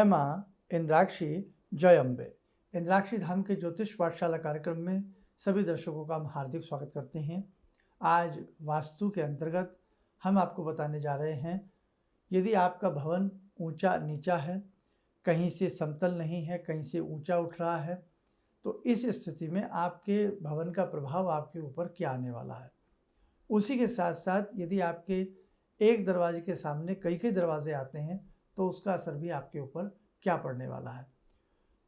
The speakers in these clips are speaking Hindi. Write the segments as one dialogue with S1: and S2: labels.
S1: जय माँ इंद्राक्षी, जय अम्बे। इंद्राक्षी धाम के ज्योतिष पाठशाला कार्यक्रम में सभी दर्शकों का हम हार्दिक स्वागत करते हैं। आज वास्तु के अंतर्गत हम आपको बताने जा रहे हैं, यदि आपका भवन ऊंचा नीचा है, कहीं से समतल नहीं है, कहीं से ऊंचा उठ रहा है, तो इस स्थिति में आपके भवन का प्रभाव आपके ऊपर क्या आने वाला है। उसी के साथ साथ यदि आपके एक दरवाजे के सामने कई कई दरवाजे आते हैं तो उसका असर भी आपके ऊपर क्या पड़ने वाला है।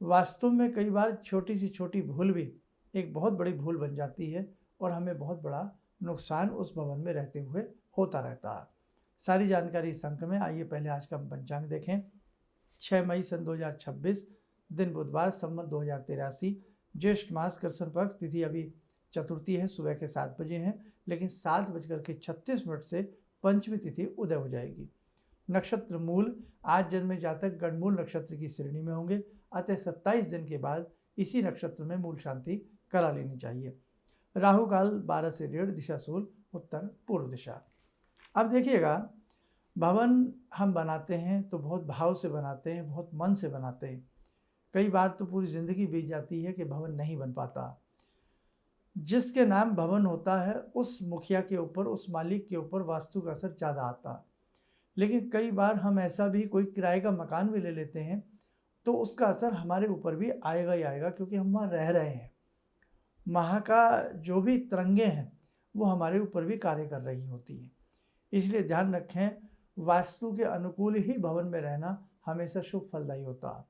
S1: वास्तव में कई बार छोटी सी छोटी भूल भी एक बहुत बड़ी भूल बन जाती है और हमें बहुत बड़ा नुकसान उस भवन में रहते हुए होता रहता है। सारी जानकारी इस अंक में। आइए पहले आज का हम पंचांग देखें। 6 मई सन 2026, दिन बुधवार, संवत 2083, ज्येष्ठ मास कृष्ण पक्ष, तिथि अभी चतुर्थी है, सुबह के 7 बजे हैं, लेकिन 7:36 से पंचमी तिथि उदय हो जाएगी। नक्षत्र मूल, आज जन्मे जातक गणमूल नक्षत्र की श्रेणी में होंगे, अतः 27 दिन के बाद इसी नक्षत्र में मूल शांति करा लेनी चाहिए। राहु काल 12 से 1:30, दिशा सूल उत्तर पूर्व दिशा। अब देखिएगा, भवन हम बनाते हैं तो बहुत भाव से बनाते हैं, बहुत मन से बनाते हैं। कई बार तो पूरी ज़िंदगी बीत जाती है कि भवन नहीं बन पाता। जिसके नाम भवन होता है उस मुखिया के ऊपर, उस मालिक के ऊपर वास्तु का असर ज़्यादा आता है। लेकिन कई बार हम ऐसा भी कोई किराए का मकान भी ले लेते हैं तो उसका असर हमारे ऊपर भी आएगा ही आएगा, क्योंकि हम वहाँ रह रहे हैं। वहाँ का जो भी तरंगे हैं वो हमारे ऊपर भी कार्य कर रही होती हैं। इसलिए ध्यान रखें, वास्तु के अनुकूल ही भवन में रहना हमेशा शुभ फलदायी होता है।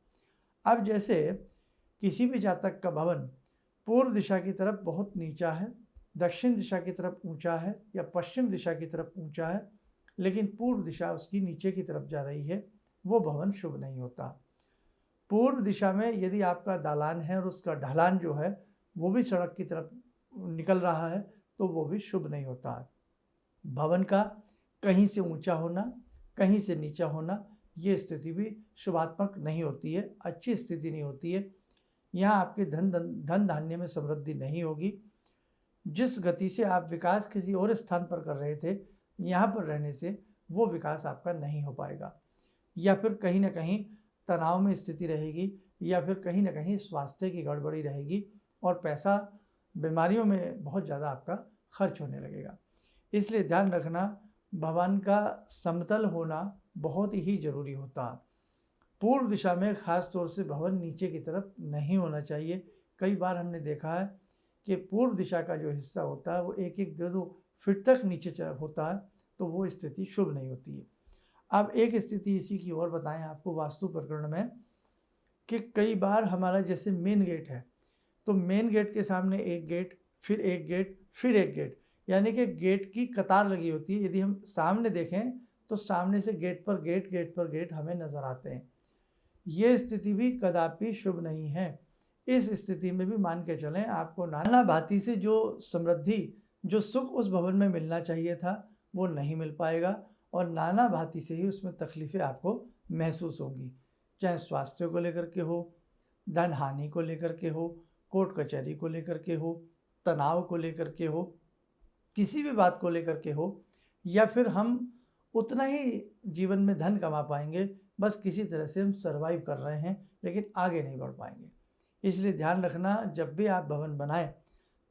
S1: अब जैसे किसी भी जातक का भवन पूर्व दिशा की तरफ बहुत नीचा है, दक्षिण दिशा की तरफ ऊंचा है या पश्चिम दिशा की तरफ ऊंचा है, लेकिन पूर्व दिशा उसकी नीचे की तरफ जा रही है, वो भवन शुभ नहीं होता। पूर्व दिशा में यदि आपका दालान है और उसका ढलान जो है वो भी सड़क की तरफ निकल रहा है तो वो भी शुभ नहीं होता है। भवन का कहीं से ऊंचा होना, कहीं से नीचा होना, ये स्थिति भी शुभात्मक नहीं होती है, अच्छी स्थिति नहीं होती है। यहाँ आपके धन धान्य में समृद्धि नहीं होगी। जिस गति से आप विकास किसी और स्थान पर कर रहे थे, यहाँ पर रहने से वो विकास आपका नहीं हो पाएगा, या फिर कहीं ना कहीं तनाव में स्थिति रहेगी, या फिर कहीं ना कहीं स्वास्थ्य की गड़बड़ी रहेगी और पैसा बीमारियों में बहुत ज़्यादा आपका खर्च होने लगेगा। इसलिए ध्यान रखना, भवन का समतल होना बहुत ही ज़रूरी होता है। पूर्व दिशा में खास तौर से भवन नीचे की तरफ नहीं होना चाहिए। कई बार हमने देखा है कि पूर्व दिशा का जो हिस्सा होता है वो 1-1, 2-2 फीट तक नीचे होता है, तो वो स्थिति शुभ नहीं होती है। अब एक स्थिति इसी की और बताएं आपको वास्तु प्रकरण में, कि कई बार हमारा जैसे मेन गेट है तो मेन गेट के सामने एक गेट, फिर एक गेट, फिर एक गेट, यानी कि गेट की कतार लगी होती है। यदि हम सामने देखें तो सामने से गेट पर गेट, गेट पर गेट हमें नज़र आते हैं। ये स्थिति भी कदापि शुभ नहीं है। इस स्थिति में भी मान के चलें, आपको नाना भांति से जो समृद्धि, जो सुख उस भवन में मिलना चाहिए था वो नहीं मिल पाएगा, और नाना भांति से ही उसमें तकलीफ़ें आपको महसूस होंगी, चाहे स्वास्थ्य को लेकर के हो, धन हानि को लेकर के हो, कोर्ट कचहरी को लेकर के हो, तनाव को लेकर के हो, किसी भी बात को लेकर के हो, या फिर हम उतना ही जीवन में धन कमा पाएंगे, बस किसी तरह से हम सर्वाइव कर रहे हैं लेकिन आगे नहीं बढ़ पाएंगे। इसलिए ध्यान रखना, जब भी आप भवन बनाएं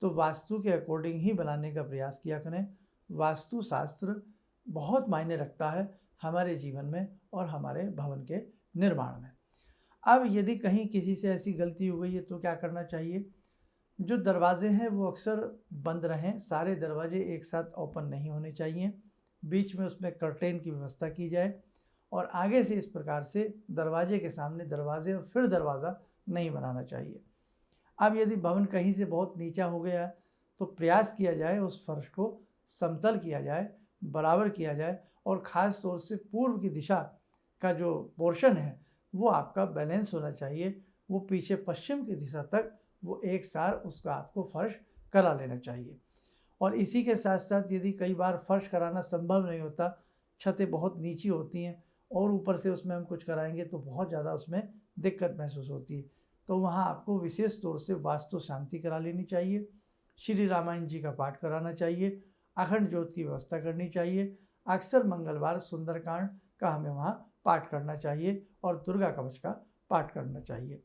S1: तो वास्तु के अकॉर्डिंग ही बनाने का प्रयास किया करें। वास्तु शास्त्र बहुत मायने रखता है हमारे जीवन में और हमारे भवन के निर्माण में। अब यदि कहीं किसी से ऐसी गलती हो गई है तो क्या करना चाहिए? जो दरवाजे हैं वो अक्सर बंद रहें, सारे दरवाजे एक साथ ओपन नहीं होने चाहिए, बीच में उसमें कर्टेन की व्यवस्था की जाए, और आगे से इस प्रकार से दरवाजे के सामने दरवाजे और फिर दरवाज़ा नहीं बनाना चाहिए। अब यदि भवन कहीं से बहुत नीचा हो गया तो प्रयास किया जाए उस फर्श को समतल किया जाए, बराबर किया जाए, और ख़ास तौर से पूर्व की दिशा का जो पोर्शन है वो आपका बैलेंस होना चाहिए। वो पीछे पश्चिम की दिशा तक वो एक साथ उसका आपको फर्श करा लेना चाहिए। और इसी के साथ साथ यदि कई बार फर्श कराना संभव नहीं होता, छतें बहुत नीची होती हैं और ऊपर से उसमें हम कुछ कराएंगे तो बहुत ज़्यादा उसमें दिक्कत महसूस होती है, तो वहाँ आपको विशेष तौर से वास्तु शांति करा लेनी चाहिए, श्री रामायण जी का पाठ कराना चाहिए, अखंड ज्योत की व्यवस्था करनी चाहिए। अक्सर मंगलवार सुंदरकांड का हमें वहाँ पाठ करना चाहिए और दुर्गा कवच का पाठ करना चाहिए।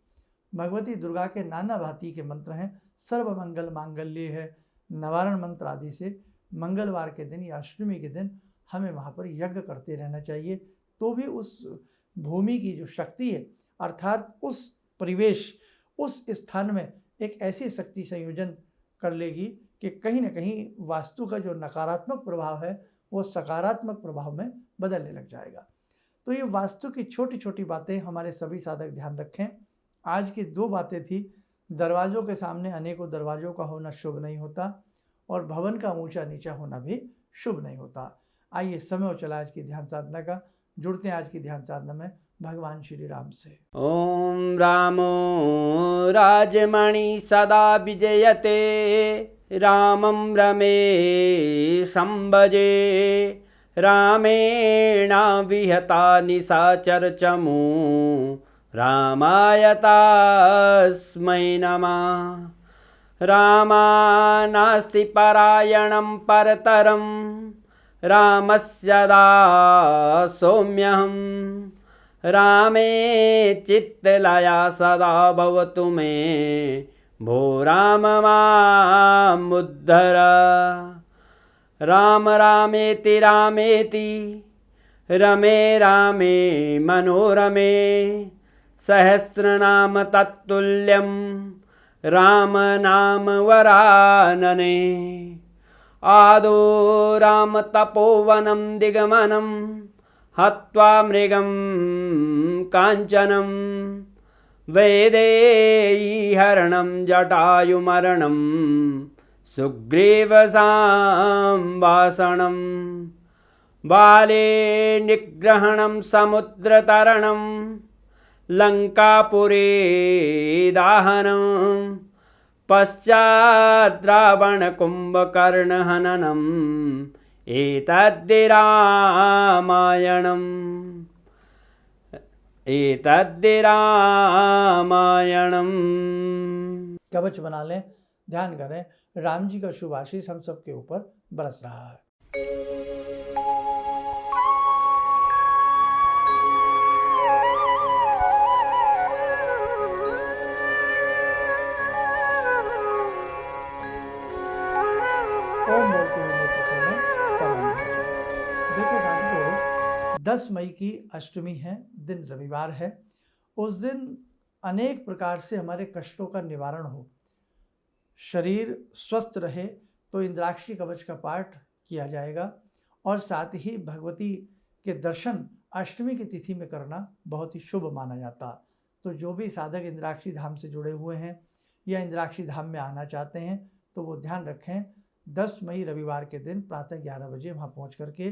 S1: भगवती दुर्गा के नाना भांति के मंत्र हैं। सर्व मंगल मांगल्य है, निवारण मंत्र आदि से मंगलवार के दिन या अष्टमी के दिन हमें वहाँ पर यज्ञ करते रहना चाहिए। तो भी उस भूमि की जो शक्ति है, अर्थात उस परिवेश, उस स्थान में एक ऐसी शक्ति संयोजन कर लेगी कि कहीं ना कहीं वास्तु का जो नकारात्मक प्रभाव है वो सकारात्मक प्रभाव में बदलने लग जाएगा। तो ये वास्तु की छोटी छोटी बातें हमारे सभी साधक ध्यान रखें। आज की 2 बातें थी। दरवाज़ों के सामने अनेकों दरवाज़ों का होना शुभ नहीं होता और भवन का ऊंचा नीचा होना भी शुभ नहीं होता। आइए समय हो चला आज की ध्यान साधना का। जुड़ते हैं आज की ध्यान साधना में भगवान श्री राम से।
S2: ओम रामो राजमणि सदा विजयते, रामं रमे संभजे, रामेण विहता निशाचरचमू, रामाय तस्मै नमः। रामानास्ति परायणं परतरं, रामस्य दासोऽम्यहम्। रामे चित्तलया सदा भवतु मे, भो राम मामुद्धर। राम रामेति रामेति, रमे रामे मनोरमे, सहस्रनाम तत्तुल्यं, राम नाम वरानने। आदो राम तपोवनं दिगमनं, हत्वा मृगं काञ्चनं, वैदेहीहरणं जटायुमरणं, सुग्रीवसंवासनं, बाले निग्रहणं समुद्रतरणं, लङ्कापुरे दाहनं, पश्चात् रावणकुम्भकर्णहननं, एतद्धि रामायणम्।
S1: कवच बना लें, ध्यान करें, राम जी का शुभ आशीष हम सबके ऊपर बरस रहा है। ओम बोलते हुए नेत्रों में समाधि। देखो साथियों, 10 मई की अष्टमी है, दिन रविवार है। उस दिन अनेक प्रकार से हमारे कष्टों का निवारण हो, शरीर स्वस्थ रहे, तो इंद्राक्षी कवच का पाठ किया जाएगा और साथ ही भगवती के दर्शन अष्टमी की तिथि में करना बहुत ही शुभ माना जाता। तो जो भी साधक इंद्राक्षी धाम से जुड़े हुए हैं या इंद्राक्षी धाम में आना चाहते हैं तो वो ध्यान रखें, 10 मई रविवार के दिन प्रातः 11 बजे वहाँ पहुँच करके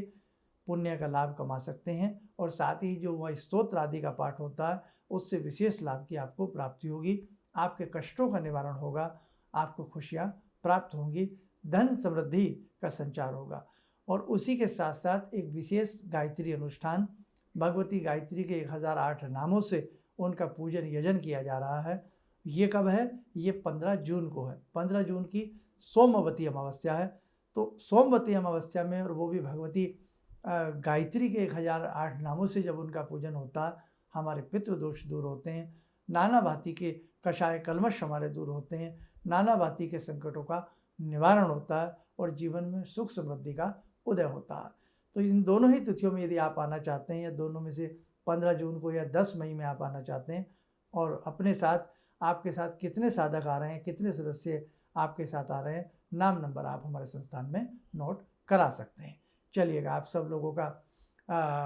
S1: पुण्य का लाभ कमा सकते हैं और साथ ही जो वह स्तोत्र आदि का पाठ होता है उससे विशेष लाभ की आपको प्राप्ति होगी। आपके कष्टों का निवारण होगा, आपको खुशियाँ प्राप्त होंगी, धन समृद्धि का संचार होगा। और उसी के साथ साथ एक विशेष गायत्री अनुष्ठान, भगवती गायत्री के 1008 नामों से उनका पूजन यजन किया जा रहा है। ये कब है? ये 15 जून को है। 15 जून की सोमवती अमावस्या है। तो सोमवती अमावस्या में, और वो भी भगवती गायत्री के 1008 नामों से जब उनका पूजन होता है, हमारे पितृदोष दूर होते हैं, नाना भांति के कषाय कल्मश हमारे दूर होते हैं, नाना भांति के संकटों का निवारण होता है और जीवन में सुख समृद्धि का उदय होता है। तो इन दोनों ही तिथियों में यदि आप आना चाहते हैं, या दोनों में से 15 जून को या 10 मई में आप आना चाहते हैं, और अपने साथ आपके साथ कितने साधक आ रहे हैं, कितने सदस्य आपके साथ आ रहे हैं, नाम नंबर आप हमारे संस्थान में नोट करा सकते हैं। चलिएगा, आप सब लोगों का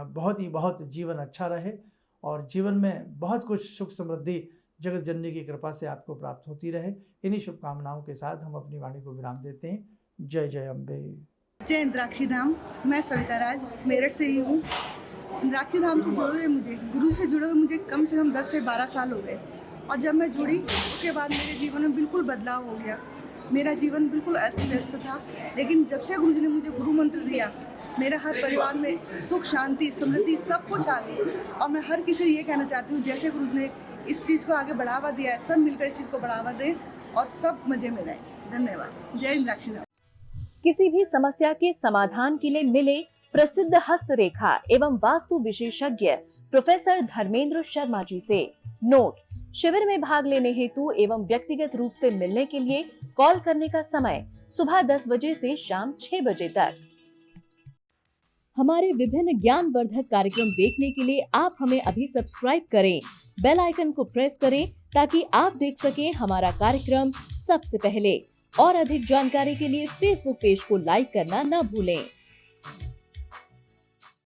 S1: बहुत जीवन अच्छा रहे और जीवन में बहुत कुछ सुख समृद्धि जगत जननी की कृपा से आपको प्राप्त होती रहे। इन्हीं शुभकामनाओं के साथ हम अपनी वाणी को विराम देते हैं। जय जय अम्बे।
S3: जय इंद्राक्षी धाम। मैं सविता राज मेरठ से ही हूँ। इंद्राक्षी धाम से जुड़े हुए मुझे, गुरु से जुड़े हुए मुझे कम से कम 10 से 12 साल हो गए और जब मैं जुड़ी उसके बाद मेरे जीवन में बिल्कुल बदलाव हो गया। मेरा जीवन बिल्कुल अस्त व्यस्त था, लेकिन जब से गुरु जी ने मुझे गुरु मंत्र दिया, मेरा हर परिवार में सुख शांति समृद्धि सब कुछ आ गई। और मैं हर किसी से ये कहना चाहती हूँ, जैसे गुरु जी ने इस चीज़ को आगे बढ़ावा दिया है, सब मिलकर इस चीज़ को बढ़ावा दें और सब मजे में रहें। धन्यवाद। जय इंद्राक्षी धाम।
S4: किसी भी समस्या के समाधान के लिए मिले प्रसिद्ध हस्तरेखा एवं वास्तु विशेषज्ञ प्रोफेसर धर्मेंद्र शर्मा जी से। नोट: शिविर में भाग लेने हेतु एवं व्यक्तिगत रूप से मिलने के लिए कॉल करने का समय सुबह 10 बजे से शाम 6 बजे तक। हमारे विभिन्न ज्ञानवर्धक कार्यक्रम देखने के लिए आप हमें अभी सब्सक्राइब करें, बेल आइकन को प्रेस करें ताकि आप देख सकें हमारा कार्यक्रम सबसे पहले। और अधिक जानकारी के लिए फेसबुक पेज को लाइक करना न भूलें।